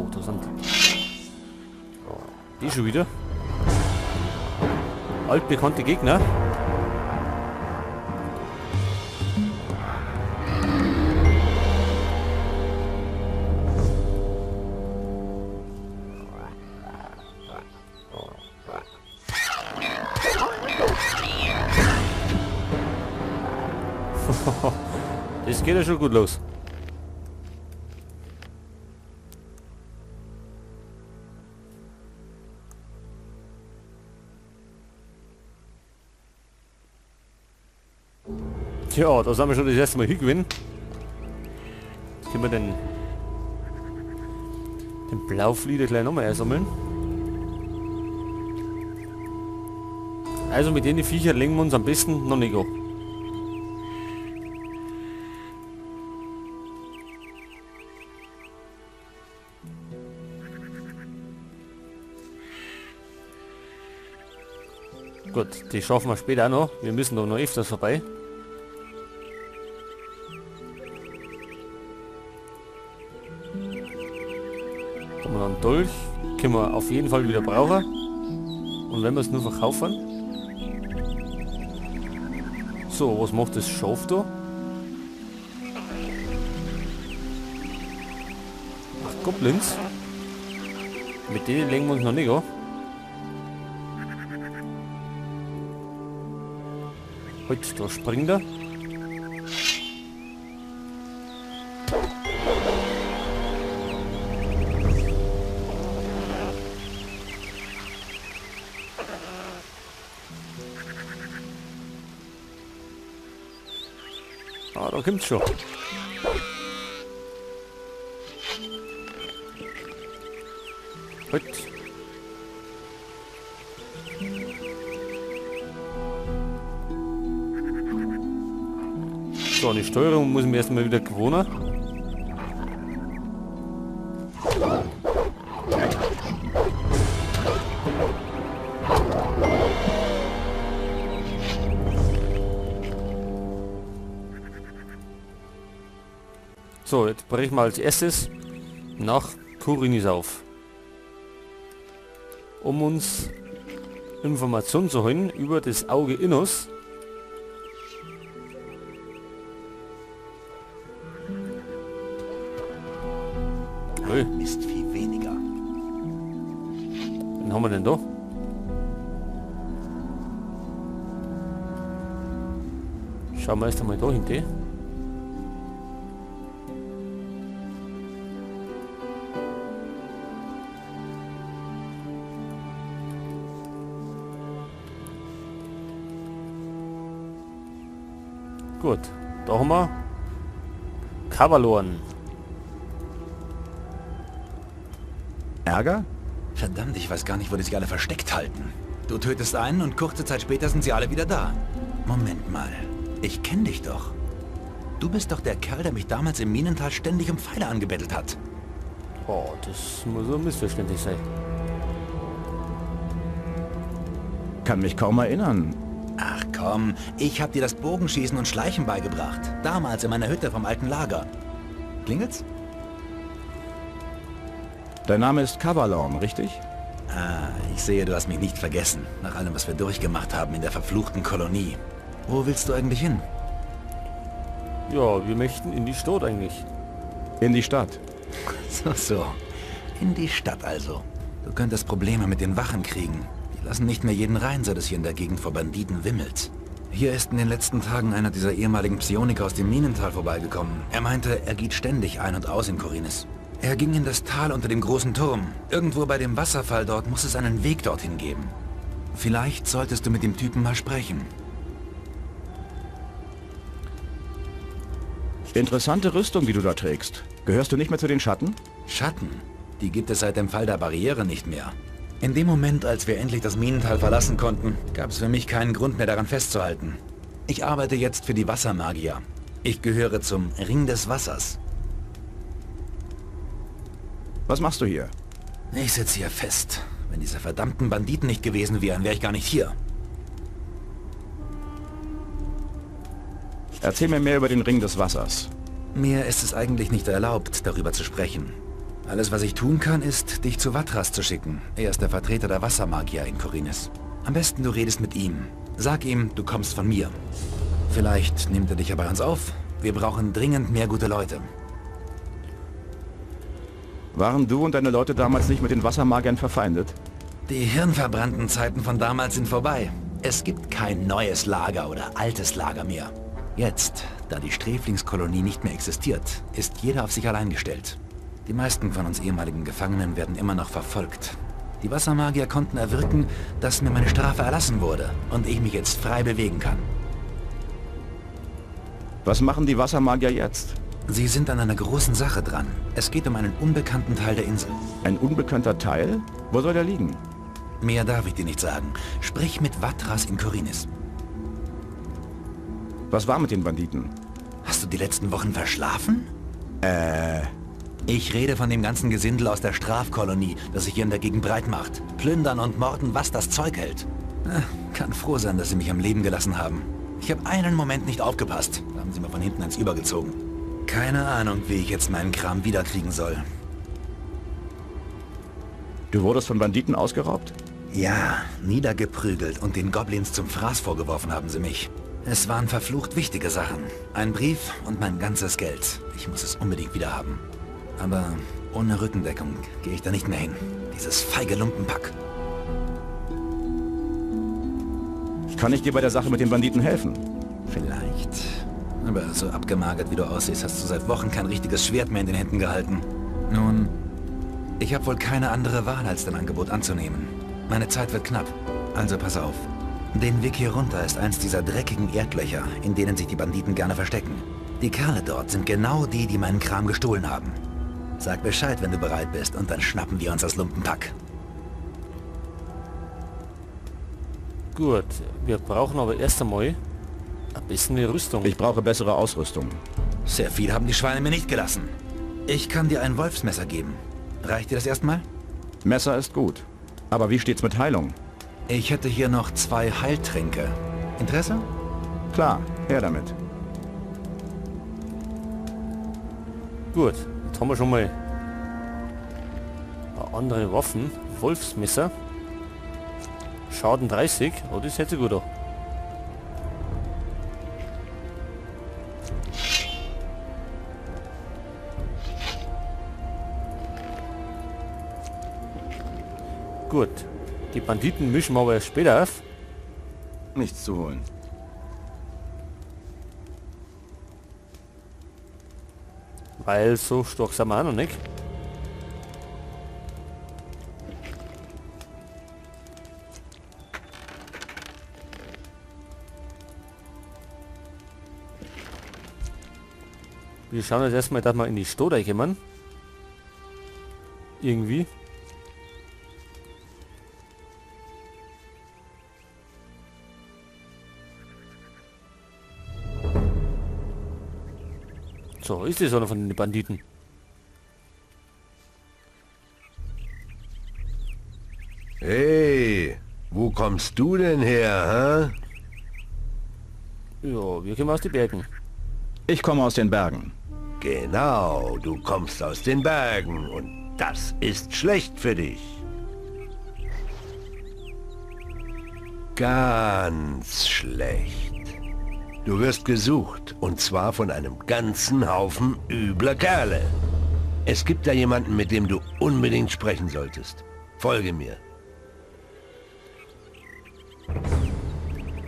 Oh, da sind die schon wieder. Altbekannte Gegner. Das geht ja schon gut los. Tja, da sind wir schon das erste Mal hingewinnen. Jetzt können wir den Blauflieder gleich nochmal einsammeln. Also mit den Viecher legen wir uns am besten noch nicht an. Gut, die schaffen wir später auch noch. Wir müssen doch noch öfters vorbei. Da haben wir einen Dolch. Können wir auf jeden Fall wieder brauchen. Und wenn wir es nur verkaufen. So, was macht das Schaf da? Ach, Goblins. Mit denen legen wir uns noch nicht an. Halt, da springt er. Ah, da kommt's schon. Halt. So, an die Steuerung muss ich mir erstmal wieder gewohnen. So, jetzt brechen wir als erstes nach Khorinis auf. Um uns Informationen zu holen über das Auge Innos. Ist viel weniger. Wen haben wir denn da? Schauen wir erst einmal da hinter. Gut, da haben wir Kavaloren. Ärger? Verdammt, ich weiß gar nicht, wo die sich alle versteckt halten. Du tötest einen und kurze Zeit später sind sie alle wieder da. Moment mal, ich kenne dich doch. Du bist doch der Kerl, der mich damals im Minental ständig um Pfeile angebettelt hat. Oh, das muss so missverständlich sein. Kann mich kaum erinnern. Ach komm, ich hab dir das Bogenschießen und Schleichen beigebracht. Damals in meiner Hütte vom alten Lager. Klingelt's? Dein Name ist Kavalorn, richtig? Ah, ich sehe, du hast mich nicht vergessen. Nach allem, was wir durchgemacht haben in der verfluchten Kolonie. Wo willst du eigentlich hin? Ja, wir möchten in die Stadt eigentlich. In die Stadt. So. In die Stadt also. Du könntest Probleme mit den Wachen kriegen. Die lassen nicht mehr jeden rein, seit es hier in der Gegend vor Banditen wimmelt. Hier ist in den letzten Tagen einer dieser ehemaligen Psioniker aus dem Minental vorbeigekommen. Er meinte, er geht ständig ein und aus in Khorinis. Er ging in das Tal unter dem großen Turm. Irgendwo bei dem Wasserfall dort muss es einen Weg dorthin geben. Vielleicht solltest du mit dem Typen mal sprechen. Interessante Rüstung, die du da trägst. Gehörst du nicht mehr zu den Schatten? Schatten? Die gibt es seit dem Fall der Barriere nicht mehr. In dem Moment, als wir endlich das Minental verlassen konnten, gab es für mich keinen Grund mehr daran festzuhalten. Ich arbeite jetzt für die Wassermagier. Ich gehöre zum Ring des Wassers. Was machst du hier? Ich sitze hier fest. Wenn diese verdammten Banditen nicht gewesen wären, wäre ich gar nicht hier. Erzähl mir mehr über den Ring des Wassers. Mir ist es eigentlich nicht erlaubt, darüber zu sprechen. Alles, was ich tun kann, ist, dich zu Vatras zu schicken. Er ist der Vertreter der Wassermagier in Khorinis. Am besten, du redest mit ihm. Sag ihm, du kommst von mir. Vielleicht nimmt er dich ja bei uns auf. Wir brauchen dringend mehr gute Leute. Waren du und deine Leute damals nicht mit den Wassermagiern verfeindet? Die hirnverbrannten Zeiten von damals sind vorbei. Es gibt kein neues Lager oder altes Lager mehr. Jetzt, da die Sträflingskolonie nicht mehr existiert, ist jeder auf sich allein gestellt. Die meisten von uns ehemaligen Gefangenen werden immer noch verfolgt. Die Wassermagier konnten erwirken, dass mir meine Strafe erlassen wurde und ich mich jetzt frei bewegen kann. Was machen die Wassermagier jetzt? Sie sind an einer großen Sache dran. Es geht um einen unbekannten Teil der Insel. Ein unbekannter Teil? Wo soll der liegen? Mehr darf ich dir nicht sagen. Sprich mit Vatras in Khorinis. Was war mit den Banditen? Hast du die letzten Wochen verschlafen? Ich rede von dem ganzen Gesindel aus der Strafkolonie, das sich hier in der Gegend breit macht. Plündern und morden, was das Zeug hält. Kann froh sein, dass sie mich am Leben gelassen haben. Ich habe einen Moment nicht aufgepasst. Da haben sie mir von hinten ins Übergezogen. Keine Ahnung, wie ich jetzt meinen Kram wiederkriegen soll. Du wurdest von Banditen ausgeraubt? Ja, niedergeprügelt und den Goblins zum Fraß vorgeworfen haben sie mich. Es waren verflucht wichtige Sachen. Ein Brief und mein ganzes Geld. Ich muss es unbedingt wieder haben. Aber ohne Rückendeckung gehe ich da nicht mehr hin. Dieses feige Lumpenpack. Kann ich dir bei der Sache mit den Banditen helfen? Vielleicht. Aber so abgemagert wie du aussiehst, hast du seit Wochen kein richtiges Schwert mehr in den Händen gehalten. Nun, ich habe wohl keine andere Wahl, als dein Angebot anzunehmen. Meine Zeit wird knapp. Also pass auf. Den Weg hier runter ist eins dieser dreckigen Erdlöcher, in denen sich die Banditen gerne verstecken. Die Kerle dort sind genau die, die meinen Kram gestohlen haben. Sag Bescheid, wenn du bereit bist, und dann schnappen wir uns das Lumpenpack. Gut, wir brauchen aber erst einmal ein bisschen eine Rüstung. Ich brauche bessere Ausrüstung. Sehr viel haben die Schweine mir nicht gelassen. Ich kann dir ein Wolfsmesser geben. Reicht dir das erstmal? Messer ist gut. Aber wie steht's mit Heilung? Ich hätte hier noch 2 Heiltränke. Interesse? Klar, her damit. Gut, jetzt haben wir schon mal andere Waffen. Wolfsmesser. Schaden 30. Oh, das hätte gut auch. Gut. Die Banditen mischen wir aber erst später auf. Nichts zu holen. Weil so stark sind wir auch noch nicht. Wir schauen jetzt erstmal, dass wir in die Stadt kommen. Irgendwie. So, ist das einer von den Banditen? Hey, wo kommst du denn her, hä? Ja, wir kommen aus den Bergen. Ich komme aus den Bergen. Genau, du kommst aus den Bergen und das ist schlecht für dich. Ganz schlecht. Du wirst gesucht, und zwar von einem ganzen Haufen übler Kerle. Es gibt da jemanden, mit dem du unbedingt sprechen solltest. Folge mir.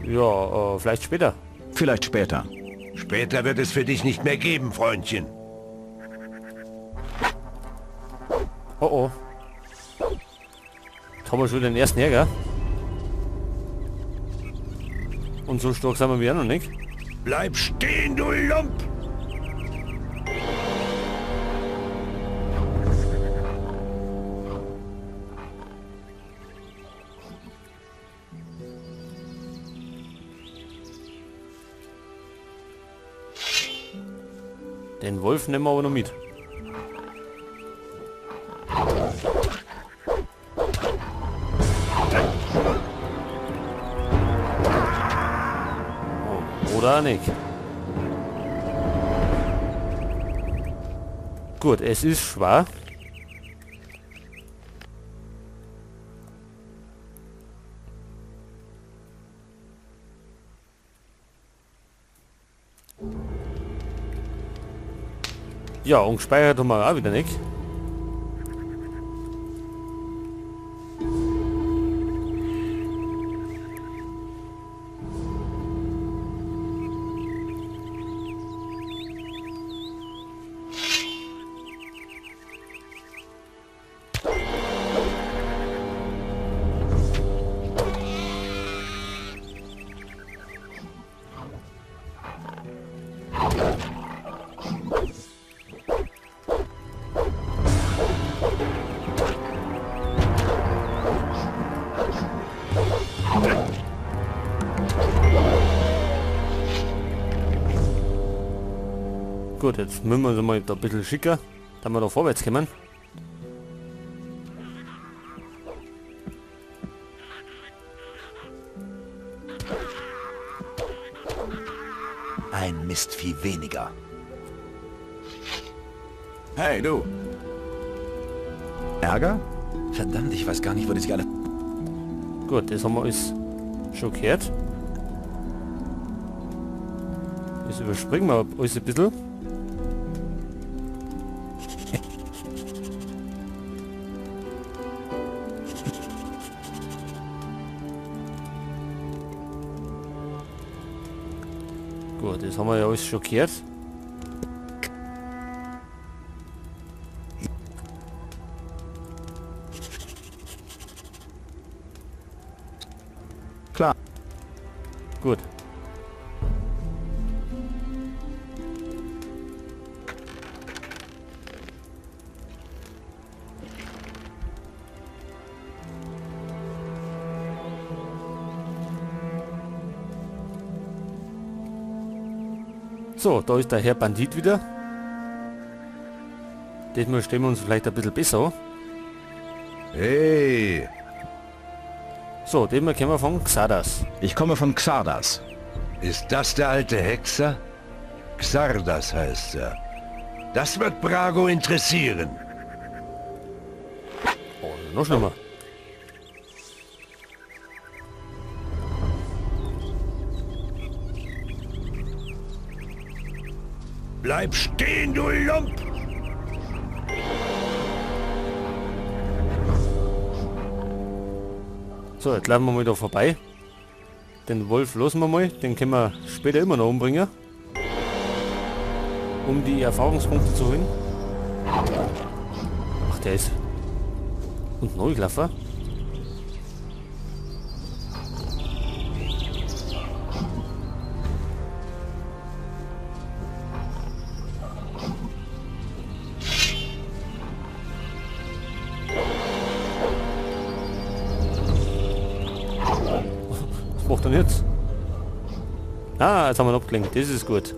Ja, vielleicht später. Vielleicht später. Später wird es für dich nicht mehr geben, Freundchen. Oh oh. Jetzt haben wir schon den ersten Jäger. Und so stark sind wir wieder noch nicht. Bleib stehen, du Lump! Den Wolf nehmen wir aber noch mit. Oh, oder nicht. Gut, es ist schwer. Ja, und gespeichert haben wir auch wieder nicht. Gut, jetzt müssen wir uns mal da ein bisschen schicker, damit wir da vorwärts kommen. Ein Mistvieh weniger. Hey, du. Ärger? Verdammt, ich weiß gar nicht, wo die sich alle... Gut, das haben wir alles schon gehört. Jetzt überspringen wir alles ein bisschen. Gut, das haben wir ja alles schon gehört. Klar. Gut. So, da ist der Herr Bandit wieder. Diesmal stellen wir uns vielleicht ein bisschen besser an. Hey, So, diesmal kommen wir von Xardas. Ich komme von Xardas. ist das der alte Hexer? Xardas heißt er. Das wird Brago interessieren. Oh, noch schlimmer. Bleib stehen, du Lump! So, jetzt laufen wir mal da vorbei. Den Wolf lassen wir mal, den können wir später immer noch umbringen. Um die Erfahrungspunkte zu holen. Ach, der ist... Und Neuglaffer. Was macht er denn jetzt? Ah, jetzt haben wir ihn abgelenkt. Das ist gut.